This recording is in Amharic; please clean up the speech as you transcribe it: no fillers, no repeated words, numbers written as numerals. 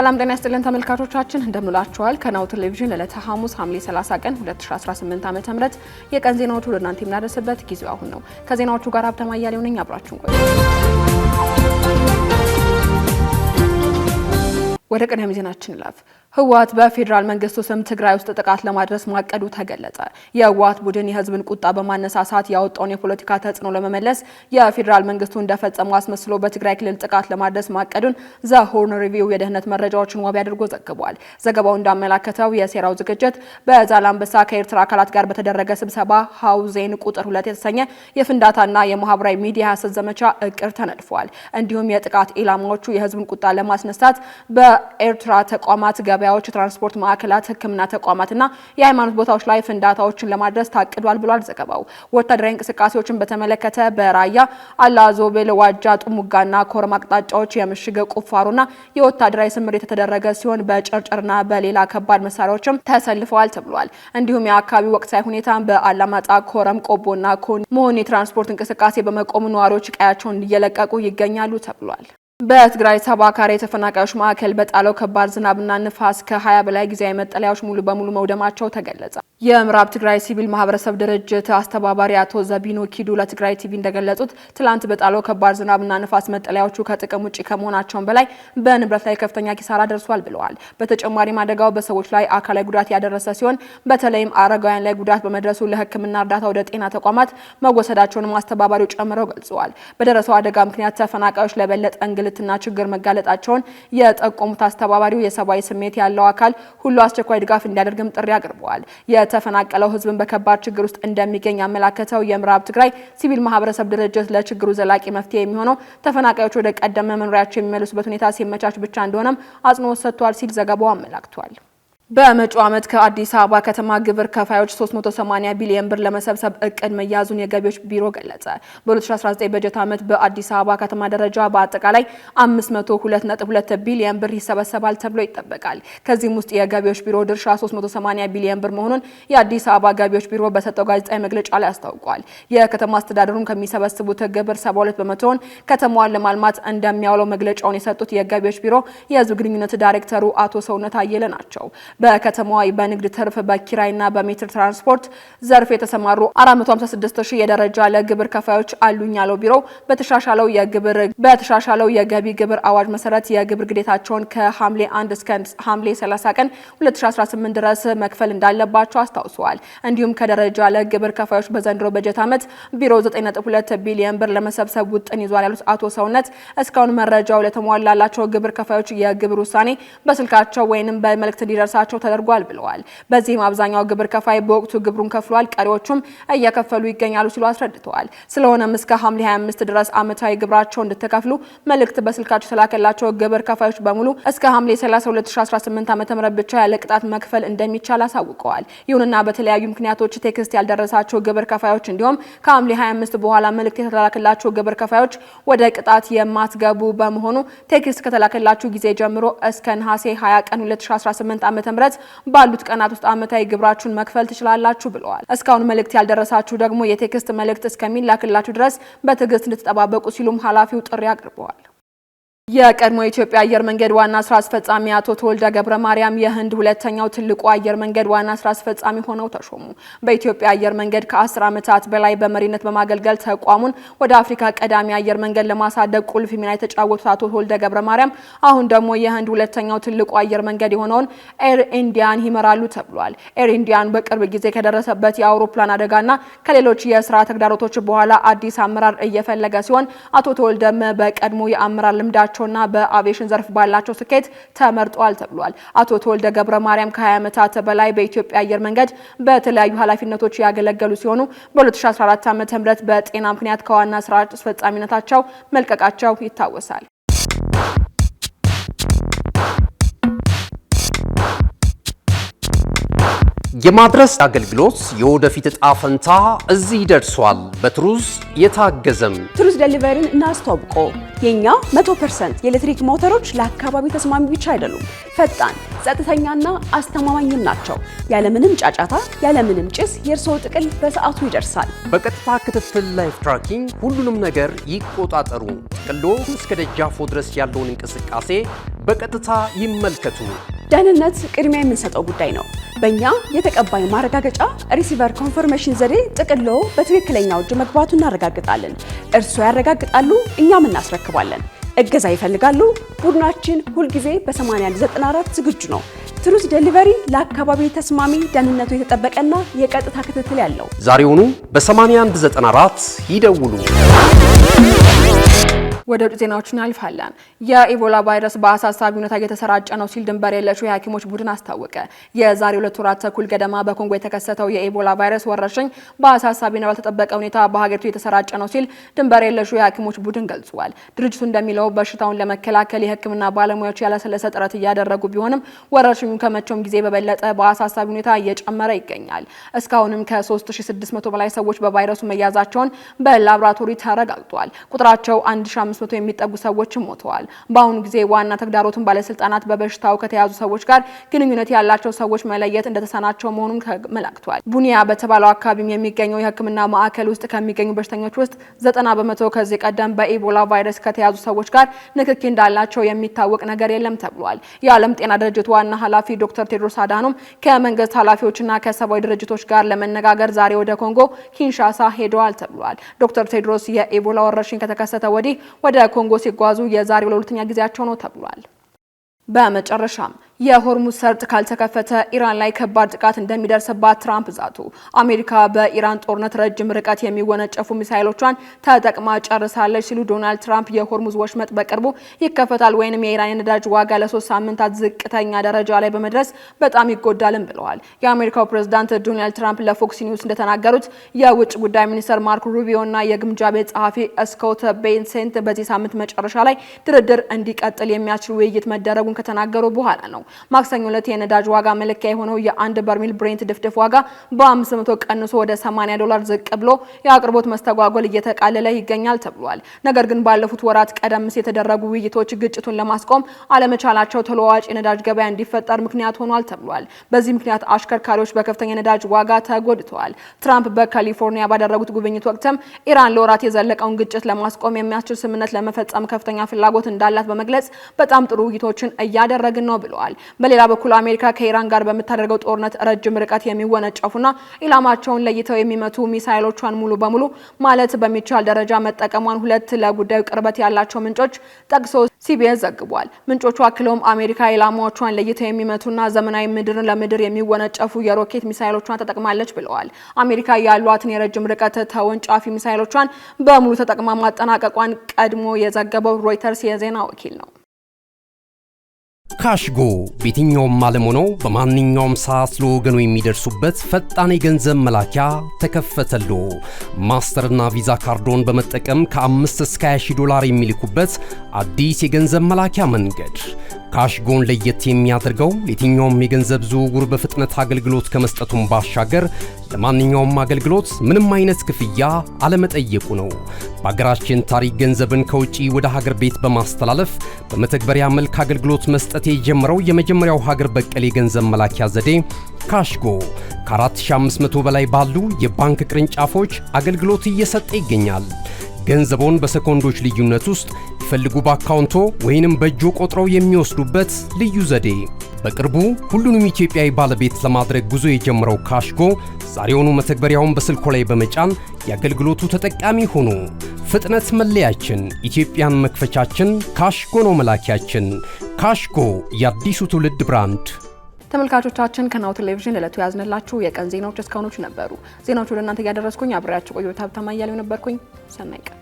ሰላም ጤና ይስጥልን ተመልካቾቻችን እንደምንላችኋል ከናሁ ቴሌቪዥን ለዕለተ ሐሙስ ሐምሌ 30 ቀን 2018 ዓ.ም የቀን ዜናዎቹ ለእናንተ የምናደርስበት ጊዜው አሁን ነው። ከዜናዎቹ ጋር ሀብታም አያሌው ነኝ። አብራችሁን ቆዩ። ወደ ቀዳሚ ዜናችን ላፍ ህወሓት በፌደራል መንግስቱ ስም ትግራይ ውስጥ ጥቃት ለማድረስ ማቀዱ ተገለጸ። የህወሓት ቡድን የህዝብን ቁጣ በማነሳሳት ያወጣውን የፖለቲካ ተጽዕኖ ለመመለስ የፌደራል መንግስቱ እንደፈጸመው አስመስሎ በትግራይ ክልል ጥቃት ለማድረስ ማቀዱን ዘ ሆርን ሪቪው የደህንነት መረጃዎችን ዋቢ አድርጎ ዘግቧል። ዘገባው እንዳመላከተው የሴራው ዝግጅት በዛላምበሳ ከኤርትራ አካላት ጋር በተደረገ ስብሰባ ሀውዜን ቁጥር 2 የተሰኘ የፍንዳታና የማህበራዊ ሚዲያ ሐሰት ዘመቻ እቅድ ተነድፏል። እንዲሁም የጥቃት ኢላማዎቹ የህዝብን ቁጣ ለማስነሳት በኤርትራ ተቋማት ገበያዎች፣ ትራንስፖርት ማዕከላት፣ ህክምና ተቋማትና የሃይማኖት ቦታዎች ላይ ፍንዳታዎችን ለማድረስ ታቅዷል ብሏል ዘገባው። ወታደራዊ እንቅስቃሴዎችን በተመለከተ በራያ አላዞብል፣ ዋጃ፣ ጥሙጋና ኮረም አቅጣጫዎች የምሽግ ቁፋሮና የወታደራዊ ስምሪት የተደረገ ሲሆን በጨርጨርና በሌላ ከባድ መሳሪያዎችም ተሰልፈዋል ተብሏል። እንዲሁም የአካባቢው ወቅታዊ ሁኔታ በአላማጣ፣ ኮረም፣ ቆቦና ኮን መሆን የትራንስፖርት እንቅስቃሴ በመቆሙ ነዋሪዎች ቀያቸውን እየለቀቁ ይገኛሉ ተብሏል። በትግራይ ተባካሪ የተፈናቃዮች ማዕከል በጣለው ከባድ ዝናብና ንፋስ ከ20 በላይ ጊዜያዊ መጠለያዎች ሙሉ በሙሉ መውደማቸው ተገለጸ። የምዕራብ ትግራይ ሲቪል ማህበረሰብ ድርጅት አስተባባሪ አቶ ዘቢኖ ኪዱ ለትግራይ ቲቪ እንደገለጹት ትላንት በጣለው ከባድ ዝናብና ንፋስ መጠለያዎቹ ከጥቅም ውጪ ከመሆናቸውም በላይ በንብረት ላይ ከፍተኛ ኪሳራ ደርሷል ብለዋል። በተጨማሪም አደጋው በሰዎች ላይ አካላዊ ጉዳት ያደረሰ ሲሆን በተለይም አረጋውያን ላይ ጉዳት በመድረሱ ለሕክምና እርዳታ ወደ ጤና ተቋማት መወሰዳቸውን አስተባባሪው ጨምረው ገልጸዋል። በደረሰው አደጋ ምክንያት ተፈናቃዮች ለበለጠ እንግልትና ችግር መጋለጣቸውን የጠቆሙት አስተባባሪው የሰብአዊ ስሜት ያለው አካል ሁሉ አስቸኳይ ድጋፍ እንዲያደርግም ጥሪ አቅርበዋል። የተፈናቀለው ህዝብን በከባድ ችግር ውስጥ እንደሚገኝ ያመላከተው የምዕራብ ትግራይ ሲቪል ማህበረሰብ ድርጅት ለችግሩ ዘላቂ መፍትሄ የሚሆነው ተፈናቃዮች ወደ ቀደመ መኖሪያቸው የሚመለሱበት ሁኔታ ሲመቻች ብቻ እንደሆነም አጽንኦት ሰጥቷል ሲል ዘገባው አመላክቷል። በመጪው ዓመት ከአዲስ አበባ ከተማ ግብር ከፋዮች 380 ቢሊዮን ብር ለመሰብሰብ እቅድ መያዙን የገቢዎች ቢሮ ገለጸ። በ2019 በጀት ዓመት በአዲስ አበባ ከተማ ደረጃ በአጠቃላይ 502.2 ቢሊዮን ብር ይሰበሰባል ተብሎ ይጠበቃል። ከዚህም ውስጥ የገቢዎች ቢሮ ድርሻ 380 ቢሊዮን ብር መሆኑን የአዲስ አበባ ገቢዎች ቢሮ በሰጠው ጋዜጣዊ መግለጫ ላይ አስታውቋል። የከተማ አስተዳደሩን ከሚሰበስቡት ግብር 72 በመቶውን ከተማዋን ለማልማት እንደሚያውለው መግለጫውን የሰጡት የገቢዎች ቢሮ የህዝብ ግንኙነት ዳይሬክተሩ አቶ ሰውነት አየለ ናቸው። በከተማዋ በንግድ ትርፍ በኪራይና በሜትር ትራንስፖርት ዘርፍ የተሰማሩ 456,000 የደረጃ ለግብር ከፋዮች አሉኝ ያለው ቢሮው በተሻሻለው የገቢ ግብር አዋጅ መሰረት የግብር ግዴታቸውን ከሐምሌ 1 እስከ ሐምሌ 30 ቀን 2018 ድረስ መክፈል እንዳለባቸው አስታውሰዋል። እንዲሁም ከደረጃ ለግብር ከፋዮች በዘንድሮ በጀት ዓመት ቢሮው 9.2 ቢሊዮን ብር ለመሰብሰብ ውጥን ይዟል ያሉት አቶ ሰውነት እስካሁን መረጃው ለተሟላላቸው ግብር ከፋዮች የግብር ውሳኔ በስልካቸው ወይንም በመልእክት እንዲደርሳቸው ተደርጓል ብለዋል። በዚህም አብዛኛው ግብር ከፋይ በወቅቱ ግብሩን ከፍሏል፣ ቀሪዎቹም እየከፈሉ ይገኛሉ ሲሉ አስረድተዋል። ስለሆነም እስከ ሐምሌ 25 ድረስ ዓመታዊ ግብራቸውን እንድትከፍሉ መልእክት በስልካቸው ተላከላቸው ግብር ከፋዮች በሙሉ እስከ ሐምሌ 30 2018 ዓ.ም ብቻ ያለ ቅጣት መክፈል እንደሚቻል አሳውቀዋል። ይሁንና በተለያዩ ምክንያቶች ቴክስት ያልደረሳቸው ግብር ከፋዮች እንዲሁም ከሐምሌ 25 በኋላ መልእክት የተላከላቸው ግብር ከፋዮች ወደ ቅጣት የማትገቡ በመሆኑ ቴክስት ከተላከላችሁ ጊዜ ጀምሮ እስከ ነሐሴ 20 ቀን 2018 ዓ.ም ባሉት ቀናት ውስጥ ዓመታዊ ግብራችሁን መክፈል ትችላላችሁ ብለዋል። እስካሁን መልእክት ያልደረሳችሁ ደግሞ የቴክስት መልእክት እስከሚላክላችሁ ድረስ በትዕግስት እንድትጠባበቁ ሲሉም ኃላፊው ጥሪ አቅርበዋል። የቀድሞ የኢትዮጵያ አየር መንገድ ዋና ስራ አስፈጻሚ አቶ ተወልደ ገብረ ማርያም የህንድ ሁለተኛው ትልቁ አየር መንገድ ዋና ስራ አስፈጻሚ ሆነው ተሾሙ። በኢትዮጵያ አየር መንገድ ከ10 ዓመታት በላይ በመሪነት በማገልገል ተቋሙን ወደ አፍሪካ ቀዳሚ አየር መንገድ ለማሳደግ ቁልፍ ሚና የተጫወቱት አቶ ተወልደ ገብረ ማርያም አሁን ደግሞ የህንድ ሁለተኛው ትልቁ አየር መንገድ የሆነውን ኤር ኢንዲያን ይመራሉ ተብሏል። ኤር ኢንዲያን በቅርብ ጊዜ ከደረሰበት የአውሮፕላን አደጋና ከሌሎች የስራ ተግዳሮቶች በኋላ አዲስ አመራር እየፈለገ ሲሆን አቶ ተወልደም በቀድሞ የአመራር ልምዳቸው ና በአቪዬሽን ዘርፍ ባላቸው ስኬት ተመርጧል ተብሏል። አቶ ተወልደ ገብረ ማርያም ከ20 ዓመታት በላይ በኢትዮጵያ አየር መንገድ በተለያዩ ኃላፊነቶች ያገለገሉ ሲሆኑ በ2014 ዓ.ም በጤና ምክንያት ከዋና ስራ አስፈጻሚነታቸው መልቀቃቸው ይታወሳል። የማድረስ አገልግሎት የወደፊት ዕጣ ፈንታ እዚህ ደርሷል። በትሩዝ የታገዘም ትሩዝ ዴሊቨሪን እናስተዋውቆ። የኛ 100% የኤሌክትሪክ ሞተሮች ለአካባቢ ተስማሚ ብቻ አይደሉም፣ ፈጣን፣ ጸጥተኛና አስተማማኝም ናቸው። ያለምንም ጫጫታ፣ ያለምንም ጭስ የእርስዎ ጥቅል በሰዓቱ ይደርሳል። በቀጥታ ክትትል ላይፍ ትራኪንግ ሁሉንም ነገር ይቆጣጠሩ። ጥቅሎ እስከ ደጃፎ ድረስ ያለውን እንቅስቃሴ በቀጥታ ይመልከቱ። ደህንነት ቅድሚያ የምንሰጠው ጉዳይ ነው። በእኛ የተቀባይ ማረጋገጫ ሪሲቨር ኮንፈርሜሽን ዘዴ ጥቅሎ በትክክለኛው እጅ መግባቱ እናረጋግጣለን። እርስዎ ያረጋግጣሉ፣ እኛም እናስረክባለን። እገዛ ይፈልጋሉ? ቡድናችን ሁልጊዜ በ8194 ዝግጁ ነው። ትሩዝ ዴሊቨሪ ለአካባቢ ተስማሚ፣ ደህንነቱ የተጠበቀና የቀጥታ ክትትል ያለው። ዛሬውኑ በ8194 ይደውሉ። ወደ ውጭ ዜናዎች እናልፋለን። የኢቦላ ቫይረስ በአሳሳቢ ሁኔታ እየተሰራጨ ነው ሲል ድንበር የለሹ የሐኪሞች ቡድን አስታወቀ። የዛሬ 2 ወራት ተኩል ገደማ በኮንጎ የተከሰተው የኢቦላ ቫይረስ ወረርሽኝ በአሳሳቢና ባልተጠበቀ ሁኔታ በሀገሪቱ የተሰራጨ ነው ሲል ድንበር የለሹ የሐኪሞች ቡድን ገልጿል። ድርጅቱ እንደሚለው በሽታውን ለመከላከል የሕክምና ባለሙያዎች ያለሰለሰ ጥረት እያደረጉ ቢሆንም ወረርሽኙ ከመቼውም ጊዜ በበለጠ በአሳሳቢ ሁኔታ እየጨመረ ይገኛል። እስካሁንም ከ3600 በላይ ሰዎች በቫይረሱ መያዛቸውን በላቦራቶሪ ተረጋግጧል። ቁጥራቸው 1500 የሚጠጉ ሰዎች ሞተዋል። በአሁኑ ጊዜ ዋና ተግዳሮቱን ባለስልጣናት በበሽታው ከተያዙ ሰዎች ጋር ግንኙነት ያላቸው ሰዎች መለየት እንደተሳናቸው መሆኑን ተመላክቷል። ቡኒያ በተባለው አካባቢ የሚገኘው የሕክምና ማዕከል ውስጥ ከሚገኙ በሽተኞች ውስጥ 90% ከዚህ ቀደም በኢቦላ ቫይረስ ከተያዙ ሰዎች ጋር ንክኪ እንዳላቸው የሚታወቅ ነገር የለም ተብሏል። የዓለም ጤና ድርጅት ዋና ኃላፊ ዶክተር ቴድሮስ አድሃኖም ከመንግስት ኃላፊዎችና ከሰብአዊ ድርጅቶች ጋር ለመነጋገር ዛሬ ወደ ኮንጎ ኪንሻሳ ሄደዋል ተብሏል። ዶክተር ቴድሮስ የኢቦላ ወረርሽኝ ከተከሰተ ወዲህ ወደ ኮንጎ ሲጓዙ የዛሬው ለሁለተኛ ጊዜያቸው ነው ተብሏል። በመጨረሻም የሆርሙዝ ሰርጥ ካልተከፈተ ኢራን ላይ ከባድ ጥቃት እንደሚደርስባት ትራምፕ ዛቱ። አሜሪካ በኢራን ጦርነት ረጅም ርቀት የሚወነጨፉ ሚሳኤሎቿን ተጠቅማ ጨርሳለች ሲሉ ዶናልድ ትራምፕ የሆርሙዝ ወሽመጥ በቅርቡ ይከፈታል ወይንም የኢራን የነዳጅ ዋጋ ለ3 ሳምንታት ዝቅተኛ ደረጃ ላይ በመድረስ በጣም ይጎዳልም ብለዋል። የአሜሪካው ፕሬዝዳንት ዶናልድ ትራምፕ ለፎክስ ኒውስ እንደተናገሩት የውጭ ጉዳይ ሚኒስትር ማርኮ ሩቢዮ እና የግምጃ ቤት ጸሐፊ ስኮት ቤንሴንት በዚህ ሳምንት መጨረሻ ላይ ድርድር እንዲቀጥል የሚያስችል ውይይት መደረጉን ከተናገሩ በኋላ ነው። ማክሰኞ ዕለት የነዳጅ ዋጋ መለኪያ የሆነው የአንድ በርሜል ብሬንት ድፍድፍ ዋጋ በ500 ቀንሶ ወደ $80 ዝቅ ብሎ የአቅርቦት መስተጓጎል እየተቃለለ ይገኛል ተብሏል። ነገር ግን ባለፉት ወራት ቀደም ሲል የተደረጉ ውይይቶች ግጭቱን ለማስቆም አለመቻላቸው ተለዋዋጭ የነዳጅ ገበያ እንዲፈጠር ምክንያት ሆኗል ተብሏል። በዚህ ምክንያት አሽከርካሪዎች በከፍተኛ የነዳጅ ዋጋ ተጎድተዋል። ትራምፕ በካሊፎርኒያ ባደረጉት ጉብኝት ወቅትም ኢራን ለወራት የዘለቀውን ግጭት ለማስቆም የሚያስችል ስምምነት ለመፈጸም ከፍተኛ ፍላጎት እንዳላት በመግለጽ በጣም ጥሩ ውይይቶችን እያደረግን ነው ብለዋል። በሌላ በኩል አሜሪካ ከኢራን ጋር በምታደርገው ጦርነት ረጅም ርቀት የሚወነጨፉና ኢላማቸውን ለይተው የሚመቱ ሚሳኤሎቿን ሙሉ በሙሉ ማለት በሚቻል ደረጃ መጠቀሟን ሁለት ለጉዳዩ ቅርበት ያላቸው ምንጮች ጠቅሶ ሲቢኤስ ዘግቧል። ምንጮቹ አክለውም አሜሪካ ኢላማዎቿን ለይተው የሚመቱና ዘመናዊ ምድር ለምድር የሚወነጨፉ የሮኬት ሚሳኤሎቿን ተጠቅማለች ብለዋል። አሜሪካ ያሏትን የረጅም ርቀት ተወንጫፊ ሚሳኤሎቿን በሙሉ ተጠቅማ ማጠናቀቋን ቀድሞ የዘገበው ሮይተርስ የዜና ወኪል ነው። ካሽጎ በየትኛውም ዓለም ሆነው በማንኛውም ሰዓት ለወገኑ የሚደርሱበት ፈጣን የገንዘብ መላኪያ ተከፈተሎ። ማስተርና ቪዛ ካርዶን በመጠቀም ከ5 እስከ $20 የሚልኩበት አዲስ የገንዘብ መላኪያ መንገድ። ካሽጎን ለየት የሚያደርገው የትኛውም የገንዘብ ዝውውር በፍጥነት አገልግሎት ከመስጠቱም ባሻገር ለማንኛውም አገልግሎት ምንም አይነት ክፍያ አለመጠየቁ ነው። በሀገራችን ታሪክ ገንዘብን ከውጪ ወደ ሀገር ቤት በማስተላለፍ በመተግበሪያ መልክ አገልግሎት መስጠት የጀመረው የመጀመሪያው ሀገር በቀል የገንዘብ መላኪያ ዘዴ ካሽጎ ከ4500 በላይ ባሉ የባንክ ቅርንጫፎች አገልግሎት እየሰጠ ይገኛል። ገንዘቦን በሰኮንዶች ልዩነት ውስጥ ይፈልጉ በአካውንቶ ወይንም በእጆ ቆጥረው የሚወስዱበት ልዩ ዘዴ። በቅርቡ ሁሉንም ኢትዮጵያዊ ባለቤት ለማድረግ ጉዞ የጀመረው ካሽጎ ዛሬውኑ መተግበሪያውን በስልኮ ላይ በመጫን የአገልግሎቱ ተጠቃሚ ሆኖ። ፍጥነት መለያችን፣ ኢትዮጵያን መክፈቻችን፣ ካሽጎ ነው መላኪያችን። ካሽጎ የአዲሱ ትውልድ ብራንድ። ተመልካቾቻችን ከናሁ ቴሌቪዥን ለዕለቱ ያዝነላችሁ የቀን ዜናዎች እስካሁኖቹ ነበሩ። ዜናዎቹ ወደ እናንተ እያደረስኩኝ አብሬያችሁ ቆይታ ሀብታማ እያለሁ ነበርኩኝ። ሰናይ ቀን።